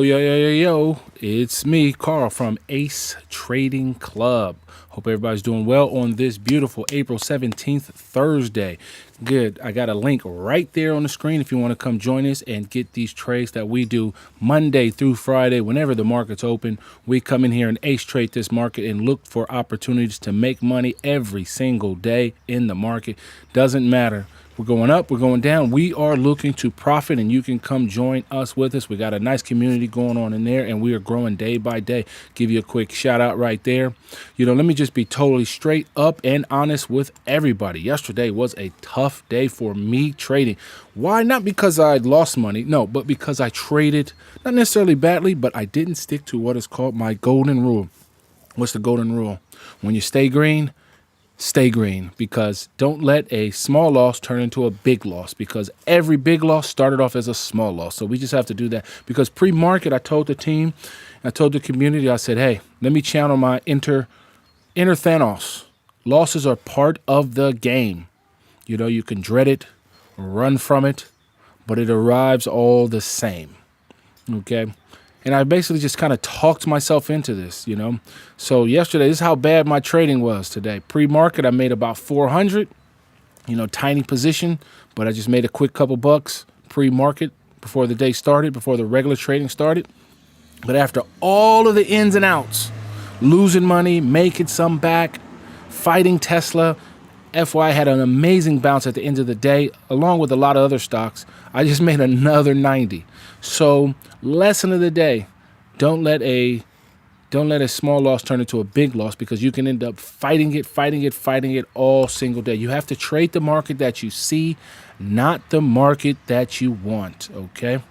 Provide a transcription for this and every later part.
Yo, it's me, Karl from AceTradingClub. Hope everybody's doing well on this beautiful April 17th, Thursday. Good. I got a link right there on the screen if you want to come join us and get these trades that we do Monday through Friday. Whenever the market's open, we come in here and ace trade this market and look for opportunities to make money every single day in the market. Doesn't matter. We're going up, we're going down. We are looking to profit, and you can come join us with us. We got a nice community going on in there, and we are growing day by day. Give you a quick shout out right there. Let me just be totally straight up and honest with everybody. Yesterday was a tough day for me trading. Why? Not because I lost money, no, but because I traded, not necessarily badly, but I didn't stick to what is called my golden rule. What's the golden rule? When you stay green, stay green, because don't let a small loss turn into a big loss, because every big loss started off as a small loss. So we just have to do that, because pre-market, I told the team, I told the community, I said, hey, let me channel my inner Thanos. Losses are part of the game. You can dread it, run from it, but it arrives all the same. Okay. And I basically just kind of talked myself into this, So yesterday, this is how bad my trading was today. Pre-market, I made about 400, tiny position, but I just made a quick couple bucks pre-market before the day started, before the regular trading started. But after all of the ins and outs, losing money, making some back, fighting Tesla, FY had an amazing bounce at the end of the day, along with a lot of other stocks. I just made another 90. So lesson of the day, don't let a small loss turn into a big loss, because you can end up fighting it all single day. You have to trade the market that you see, not the market that you want, okay?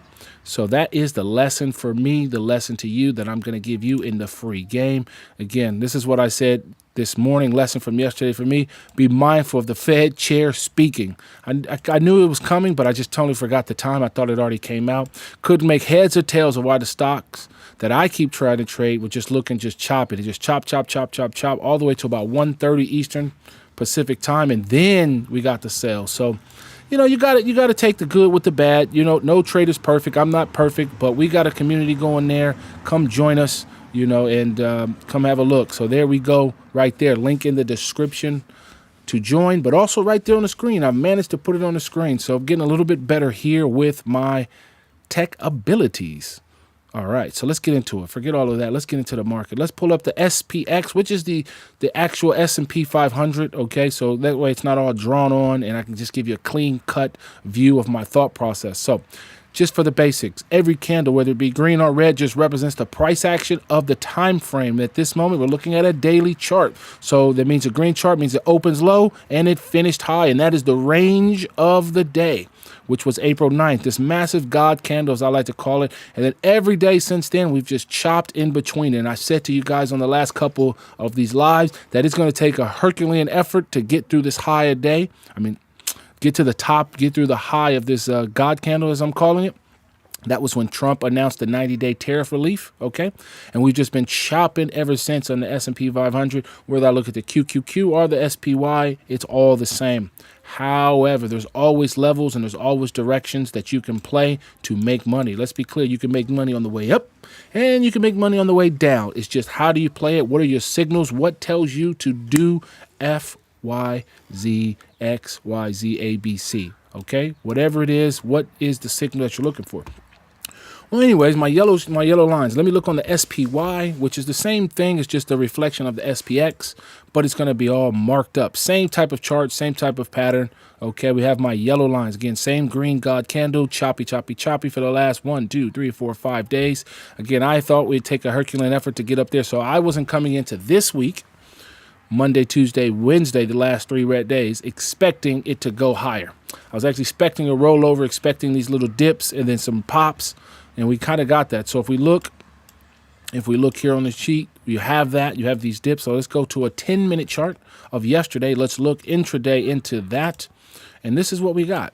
So that is the lesson for me, the lesson to you that I'm going to give you in the free game. Again, this is what I said this morning, lesson from yesterday for me. Be mindful of the Fed chair speaking. I knew it was coming, but I just totally forgot the time. I thought it already came out. Couldn't make heads or tails of why the stocks that I keep trying to trade were just looking just choppy. They just chop, all the way to about 1:30 Eastern Pacific time, and then we got the sale. So you got to take the good with the bad. No trade is perfect. I'm not perfect, but we got a community going there. Come join us, and come have a look. So there we go right there. Link in the description to join, but also right there on the screen. I managed to put it on the screen. So I'm getting a little bit better here with my tech abilities. All right, so let's get into it. Forget all of that. Let's get into the market. Let's pull up the SPX, which is the actual S&P 500, okay? So that way it's not all drawn on, and I can just give you a clean-cut view of my thought process. So just for the basics, every candle, whether it be green or red, just represents the price action of the time frame. At this moment, we're looking at a daily chart. So that means a green chart means it opens low and it finished high, and that is the range of the day, which was April 9th, this massive God candle, as I like to call it. And then every day since then, we've just chopped in between. And I said to you guys on the last couple of these lives that it's going to take a Herculean effort to get through this high a day. Get to the top, get through the high of this God candle, as I'm calling it. That was when Trump announced the 90-day tariff relief, okay? And we've just been chopping ever since on the S&P 500. Whether I look at the QQQ or the SPY, it's all the same. However, there's always levels and there's always directions that you can play to make money. Let's be clear. You can make money on the way up and you can make money on the way down. It's just, how do you play it? What are your signals? What tells you to do F, Y, Z, X, Y, Z, A, B, C, okay? Whatever it is, what is the signal that you're looking for? Well, anyways, my yellow lines. Let me look on the SPY, which is the same thing. It's just a reflection of the SPX, but it's going to be all marked up. Same type of chart, same type of pattern. Okay, we have my yellow lines. Again, same green God candle, choppy for the last 1, 2, 3, 4, 5 days. Again, I thought we'd take a Herculean effort to get up there, so I wasn't coming into this week, Monday, Tuesday, Wednesday, the last 3 red days, expecting it to go higher. I was actually expecting a rollover, expecting these little dips and then some pops. And we kind of got that. So if we look here on the sheet, you have that. You have these dips. So let's go to a 10-minute chart of yesterday. Let's look intraday into that. And this is what we got.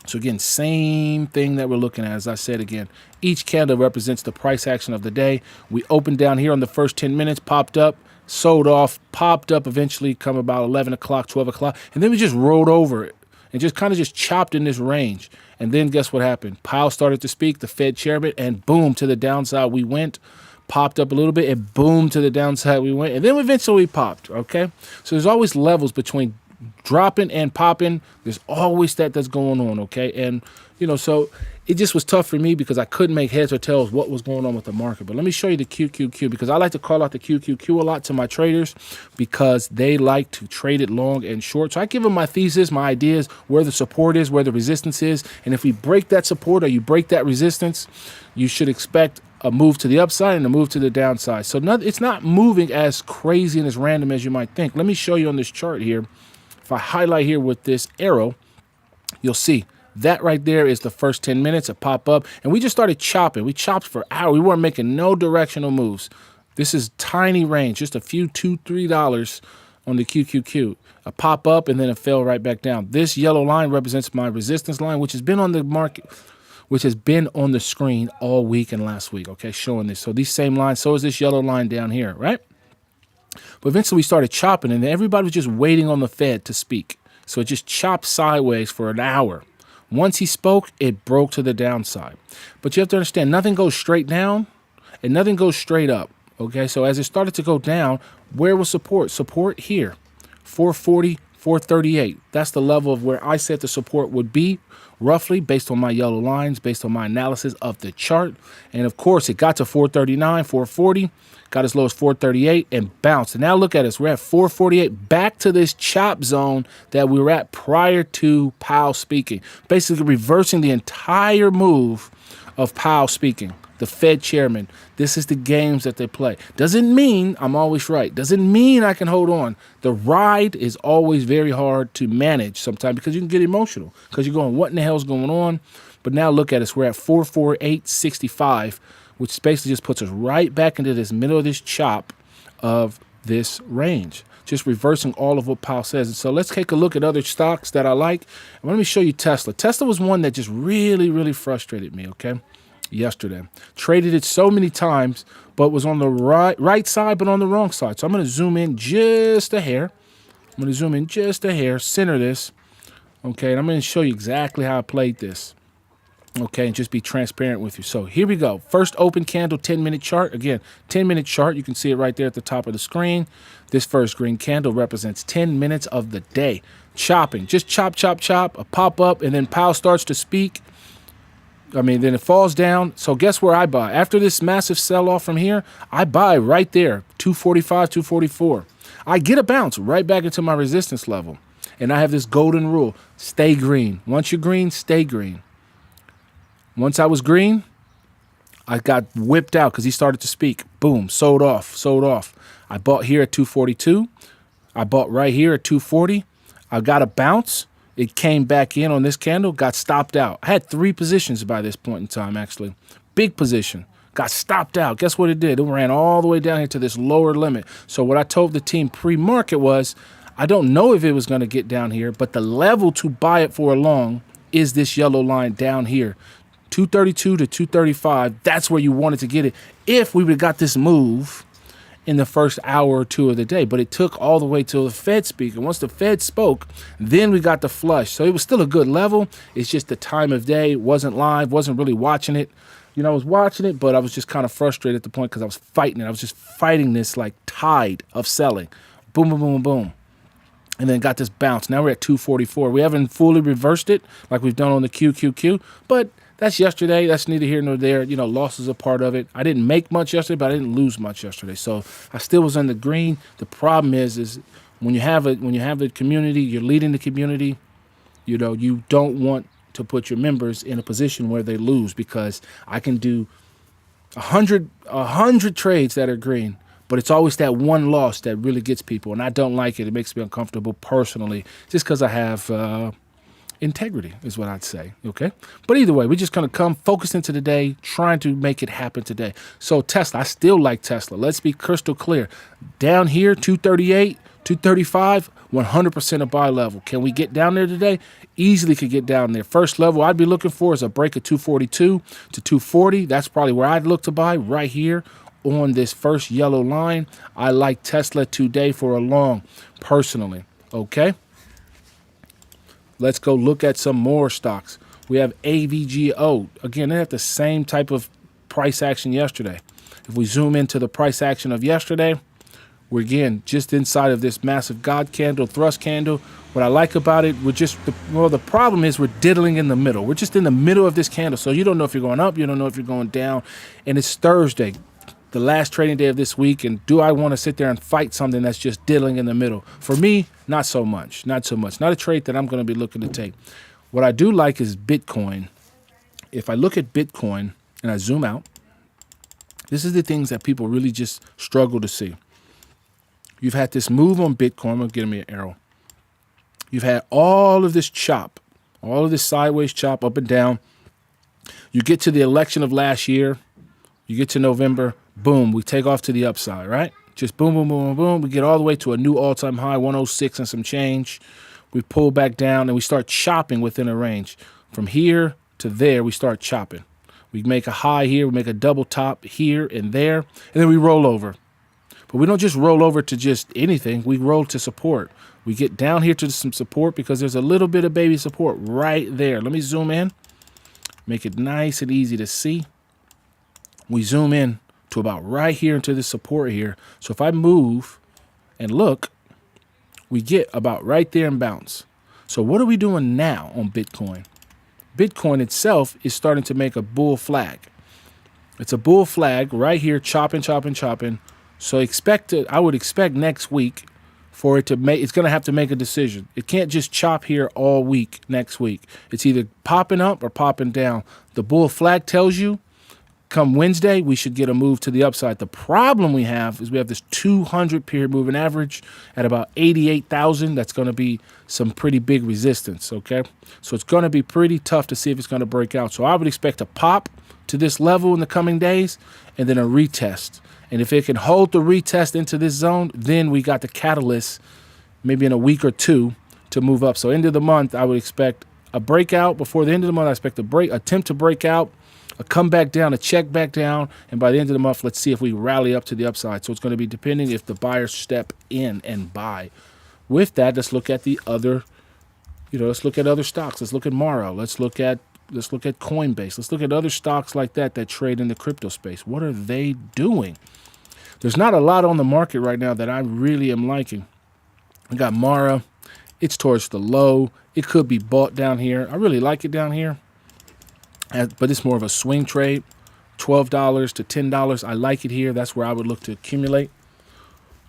So again, same thing that we're looking at. As I said again, each candle represents the price action of the day. We opened down here on the first 10 minutes, popped up, sold off, popped up eventually come about 11 o'clock, 12 o'clock. And then we just rolled over it and just kind of just chopped in this range. And then guess what happened? Powell started to speak, the Fed chairman, and boom, to the downside we went. Popped up a little bit, and boom, to the downside we went. And then eventually we popped, okay? So there's always levels between dropping and popping. There's always that's going on, okay? And, so it just was tough for me because I couldn't make heads or tails what was going on with the market. But let me show you the QQQ, because I like to call out the QQQ a lot to my traders because they like to trade it long and short. So I give them my thesis, my ideas, where the support is, where the resistance is. And if we break that support or you break that resistance, you should expect a move to the upside and a move to the downside. So it's not moving as crazy and as random as you might think. Let me show you on this chart here. If I highlight here with this arrow, you'll see that right there is the first 10 minutes, a pop up. And we just started chopping. We chopped for hours. We weren't making no directional moves. This is tiny range, just a few $2, $3 on the QQQ. A pop up and then it fell right back down. This yellow line represents my resistance line, which has been on the market, which has been on the screen all week and last week, okay, showing this. So these same lines, so is this yellow line down here, right? But eventually we started chopping, and everybody was just waiting on the Fed to speak. So it just chopped sideways for an hour. Once he spoke, it broke to the downside. But you have to understand, nothing goes straight down and nothing goes straight up, okay? So as it started to go down, where was support? Support here, 440, 438. That's the level of where I said the support would be, roughly, based on my yellow lines, based on my analysis of the chart. And of course, it got to 439, 440, got as low as 438 and bounced. And now look at us. We're at 448, back to this chop zone that we were at prior to Powell speaking, basically reversing the entire move of Powell speaking, the Fed chairman. This is the games that they play. Doesn't mean I'm always right. Doesn't mean I can hold on. The ride is always very hard to manage sometimes because you can get emotional because you're going, what in the hell's going on? But now look at us. We're at 448.65, which basically just puts us right back into this middle of this chop of this range, just reversing all of what Powell says. And so let's take a look at other stocks that I like. And let me show you Tesla. Tesla was one that just really, really frustrated me, okay? Yesterday. Traded it so many times, but was on the right side, but on the wrong side. So I'm going to zoom in just a hair. Center this. Okay, and I'm going to show you exactly how I played this. Okay, and just be transparent with you. So here we go. First open candle, 10-minute chart. Again, 10-minute chart. You can see it right there at the top of the screen. This first green candle represents 10 minutes of the day. Chopping. Just chop, chop, chop. A pop up, and then Powell starts to speak. Then it falls down. So guess where I buy? After this massive sell-off from here, I buy right there, 245, 244. I get a bounce right back into my resistance level. And I have this golden rule, stay green. Once you're green, stay green. Once I was green, I got whipped out because he started to speak. Boom, sold off. I bought here at 242. I bought right here at 240. I got a bounce. It came back in on this candle, got stopped out. I had 3 positions by this point in time, actually. Big position. Got stopped out. Guess what it did? It ran all the way down here to this lower limit. So what I told the team pre-market was, I don't know if it was going to get down here, but the level to buy it for a long is this yellow line down here. 232 to 235. That's where you wanted to get it if we would have got this move in the first hour or two of the day. But it took all the way till the Fed speak. And once the Fed spoke, then we got the flush. So it was still a good level. It's just the time of day. Wasn't live. Wasn't really watching it. I was watching it, but I was just kind of frustrated at the point because I was fighting it. I was just fighting this like tide of selling. Boom, boom, boom, boom. And then got this bounce. Now we're at 244. We haven't fully reversed it like we've done on the QQQ, but that's yesterday. That's neither here nor there. Loss is a part of it. I didn't make much yesterday, but I didn't lose much yesterday. So I still was in the green. The problem is when you have the community, you're leading the community. You don't want to put your members in a position where they lose, because I can do 100 trades that are green, but it's always that one loss that really gets people, and I don't like it. It makes me uncomfortable personally, just because I have integrity is what I'd say, okay? But either way, we're just going to come focused into the day, trying to make it happen today. So Tesla, I still like Tesla. Let's be crystal clear. Down here, 238, 235, 100% a buy level. Can we get down there today? Easily could get down there. First level I'd be looking for is a break of 242 to 240. That's probably where I'd look to buy, right here on this first yellow line. I like Tesla today for a long, personally, okay? Let's go look at some more stocks. We have AVGO. Again, they have the same type of price action yesterday. If we zoom into the price action of yesterday, we're again just inside of this massive God candle, thrust candle. What I like about it, the problem is we're diddling in the middle. We're just in the middle of this candle. So you don't know if you're going up, you don't know if you're going down. And it's Thursday, the last trading day of this week. And do I want to sit there and fight something that's just diddling in the middle? For me, not so much. Not a trade that I'm going to be looking to take. What I do like is Bitcoin. If I look at Bitcoin and I zoom out, this is the things that people really just struggle to see. You've had this move on Bitcoin. I'm going to give me an arrow. You've had all of this chop, all of this sideways chop up and down. You get to the election of last year. You get to November. Boom, we take off to the upside, right? Just boom, boom, boom, boom, boom. We get all the way to a new all-time high, 106 and some change. We pull back down and we start chopping within a range. From here to there, we start chopping. We make a high here, we make a double top here and there, and then we roll over. But we don't just roll over to just anything. We roll to support. We get down here to some support because there's a little bit of baby support right there. Let me zoom in, make it nice and easy to see. We zoom in to about right here into the support here. So if I move and look, we get about right there and bounce. So what are we doing now on Bitcoin? Bitcoin itself is starting to make a bull flag. It's a bull flag right here, chopping. So I would expect next week for it to it's going to have to make a decision. It can't just chop here all week next week. It's either popping up or popping down. The bull flag tells you come Wednesday, we should get a move to the upside. The problem we have is we have this 200 period moving average at about 88,000. That's going to be some pretty big resistance, okay? So it's going to be pretty tough to see if it's going to break out. So I would expect a pop to this level in the coming days and then a retest. And if it can hold the retest into this zone, then we got the catalyst maybe in a week or two to move up. So end of the month, I would expect a breakout. Before the end of the month, I expect attempt to break out, a come back down, a check back down, and by the end of the month, let's see if we rally up to the upside. So it's going to be depending if the buyers step in and buy. With that, let's look at the other, let's look at other stocks. Let's look at Morrow. Let's look at Coinbase. Let's look at other stocks like that trade in the crypto space. What are they doing? There's not a lot on the market right now that I really am liking. We got Mara. It's towards the low. It could be bought down here. I really like it down here, but it's more of a swing trade. $12 to $10. I like it here. That's where I would look to accumulate.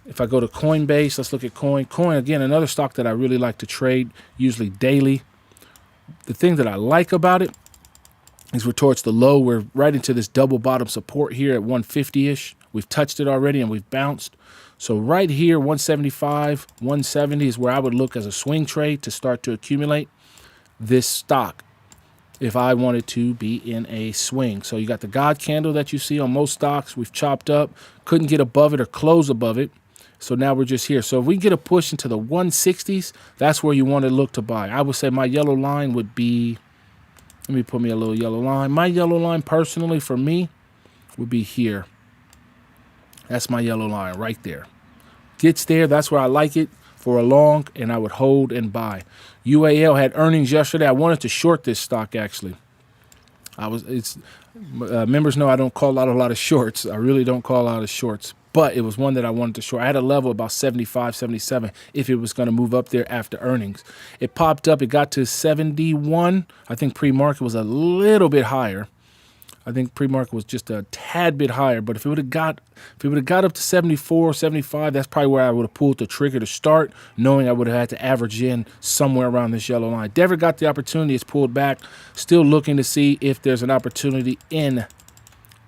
If I go to Coinbase, let's look at Coin. Coin, again, another stock that I really like to trade, usually daily. The thing that I like about it is we're towards the low. We're right into this double bottom support here at 150-ish. We've touched it already and we've bounced. So right here, 175, 170 is where I would look as a swing trade to start to accumulate this stock if I wanted to be in a swing. So you got the God candle that you see on most stocks. We've chopped up, couldn't get above it or close above it. So now we're just here. So if we get a push into the 160s, that's where you want to look to buy. I would say my yellow line would be, let me put me a little yellow line. My yellow line personally for me would be here. That's my yellow line right there. Gets there, that's where I like it for a long, and I would hold and buy. UAL had earnings yesterday. I wanted to short this stock actually. Members know I don't call out a lot of shorts. I really don't call out of shorts. But it was one that I wanted to short. I had a level about 75, 77 if it was going to move up there after earnings. It popped up. It got to 71. I think pre-market was a little bit higher. I think pre-market was just a tad bit higher. But if it would have got up to 74, 75, that's probably where I would have pulled the trigger to start, knowing I would have had to average in somewhere around this yellow line. Never got the opportunity. It's pulled back. Still looking to see if there's an opportunity in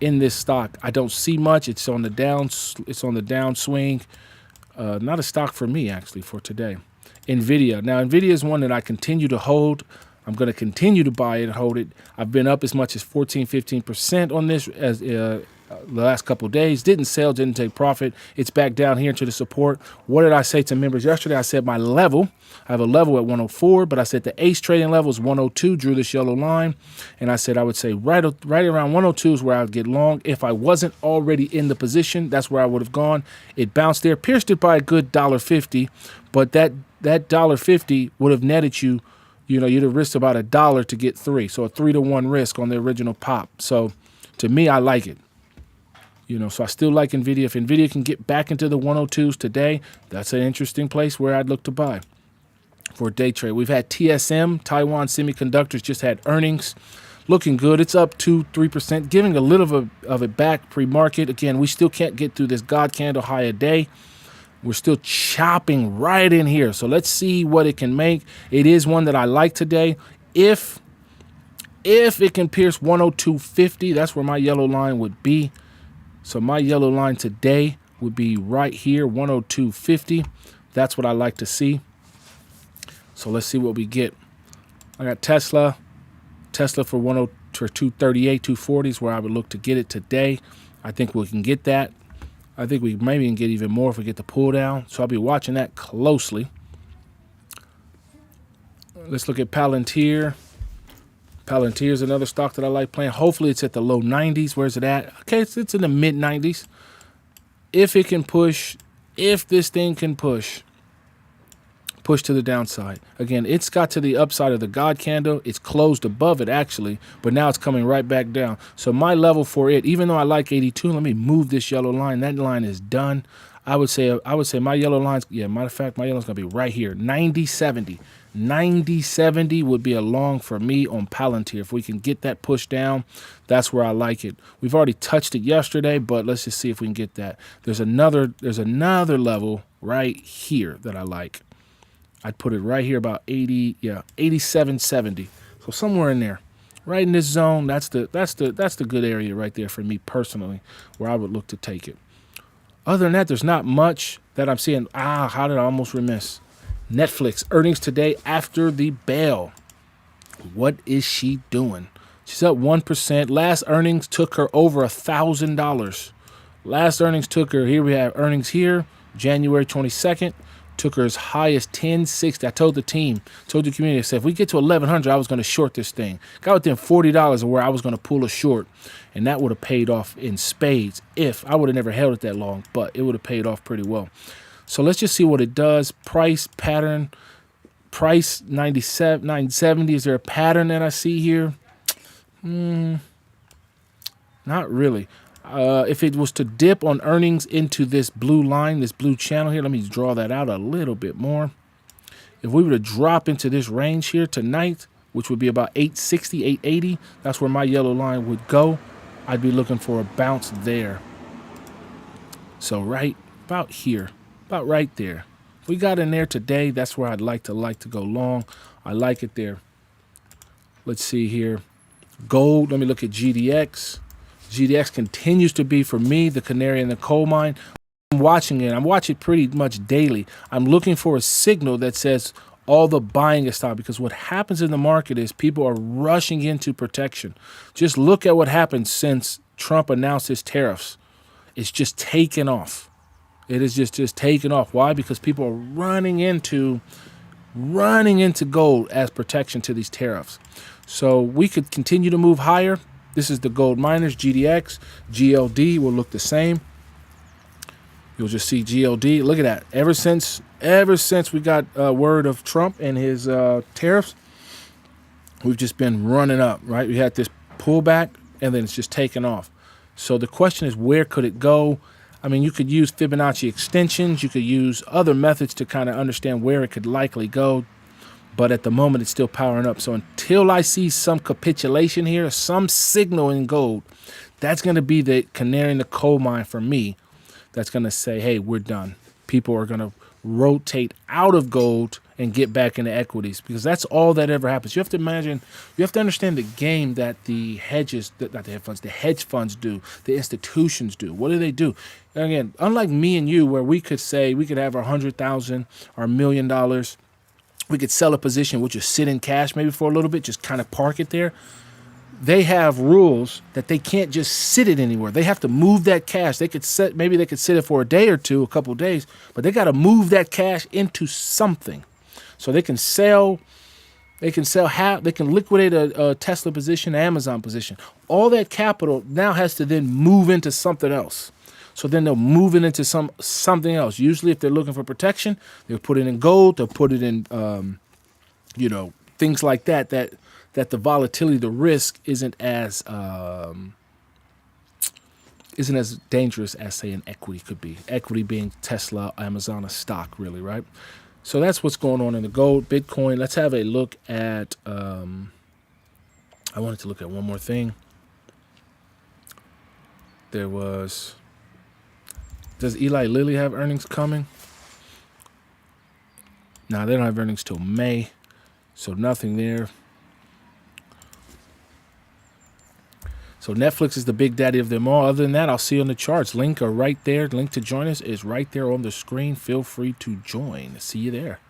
this stock. I don't see much. It's on the downswing. Not a stock for me actually for today. nvda. Now nvda is one that I continue to hold. I'm going to continue to buy it and hold it. I've been up as much as 14-15% on this as the last couple of days. Didn't sell, didn't take profit. It's back down here into the support. What did I say to members yesterday? I said my level, I have a level at 104, but I said the AceTrading level is 102, drew this yellow line. And I said I would say right around 102 is where I would get long. If I wasn't already in the position, that's where I would have gone. It bounced there, pierced it by a good $1.50, but that $1.50 would have netted you you'd have risked about $1 to get 3. So a 3-to-1 risk on the original pop. So to me, I like it. So I still like NVIDIA. If NVIDIA can get back into the 102s today, that's an interesting place where I'd look to buy for day trade. We've had TSM, Taiwan Semiconductors, just had earnings. Looking good. It's up 2-3%, giving a little of it back pre-market. Again, we still can't get through this God candle high a day. We're still chopping right in here. So let's see what it can make. It is one that I like today. If it can pierce 102.50, that's where my yellow line would be. So my yellow line today would be right here, 102.50. That's what I like to see. So let's see what we get. I got Tesla for 238, 240 is where I would look to get it today. I think we can get that. I think we maybe can get even more if we get the pull down. So I'll be watching that closely. Let's look at Palantir. Palantir is another stock that I like playing. Hopefully it's at the low 90s. Where's it at? Okay, it's in the mid 90s. If it can push, if this thing can push to the downside. Again, it's got to the upside of the God candle. It's closed above it actually, but now it's coming right back down. So my level for it, even though I like 82, let me move this yellow line. That line is done. I would say my yellow line's, matter of fact, my yellow's gonna be right here. 90.70. 90.70 would be a long for me on Palantir. If we can get that push down, that's where I like it. We've already touched it yesterday, but let's just see if we can get that. There's another level right here that I like. I'd put it right here about 87.70. So somewhere in there, right in this zone. That's the good area right there for me personally, where I would look to take it. Other than that, there's not much that I'm seeing. How did I almost remiss? Netflix earnings today after the bell. What is she doing? She's up 1%. Last earnings took her over $1,000. Last earnings took her. Here we have earnings here, January 22nd. Took her as high as 1060. I told the team, told the community, I said, if we get to 1100, I was going to short this thing. Got within $40 of where I was going to pull a short, and that would have paid off in spades. If I would have never held it that long, but it would have paid off pretty well. So let's just see what it does. Price pattern, price 97, 970. Is there a pattern that I see here? Not really. If it was to dip on earnings into this blue line, this blue channel here, let me draw that out a little bit more. If we were to drop into this range here tonight, which would be about 860, 880, that's where my yellow line would go. I'd be looking for a bounce there. So right about here, about right there. If we got in there today, that's where I'd like to go long. I like it there. Let's see here. Gold, let me look at GDX. GDX continues to be, for me, the canary in the coal mine. I'm watching it. I'm watching it pretty much daily. I'm looking for a signal that says all the buying is stopped, because what happens in the market is people are rushing into protection. Just look at what happened since Trump announced his tariffs. It's just taken off. It is just taken off. Why? Because people are running into gold as protection to these tariffs. So we could continue to move higher. This is the gold miners, GDX, GLD will look the same. You'll just see GLD. Look at that. Ever since we got word of Trump and his tariffs, we've just been running up, right? We had this pullback, and then it's just taken off. So the question is, where could it go? I mean, you could use Fibonacci extensions. You could use other methods to kind of understand where it could likely go. But at the moment, it's still powering up. So until I see some capitulation here, some signal in gold, that's going to be the canary in the coal mine for me. That's going to say, hey, we're done. People are going to rotate out of gold and get back into equities, because that's all that ever happens. You have to imagine, you have to understand the game that the hedges, not the hedge funds, the hedge funds do, the institutions do. What do they do? Again, unlike me and you, where we could say we could have our $100,000, our $1 million, we could sell a position, we'll just sit in cash maybe for a little bit, just kind of park it there. They have rules that they can't just sit it anywhere. They have to move that cash. Maybe they could sit it for a day or two, a couple of days, but they got to move that cash into something. So they can they can liquidate a Tesla position, an Amazon position. All that capital now has to then move into something else. So then they'll move it into something else. Usually if they're looking for protection, they'll put it in gold, they'll put it in, things like that, that the volatility, the risk isn't as dangerous as, say, an equity could be. Equity being Tesla, Amazon, a stock, really, right? So that's what's going on in the gold, Bitcoin. Let's have a look at, I wanted to look at one more thing. Does Eli Lilly have earnings coming? No, they don't have earnings till May, so nothing there. So Netflix is the big daddy of them all. Other than that, I'll see you on the charts. Link are right there. Link to join us is right there on the screen. Feel free to join. See you there.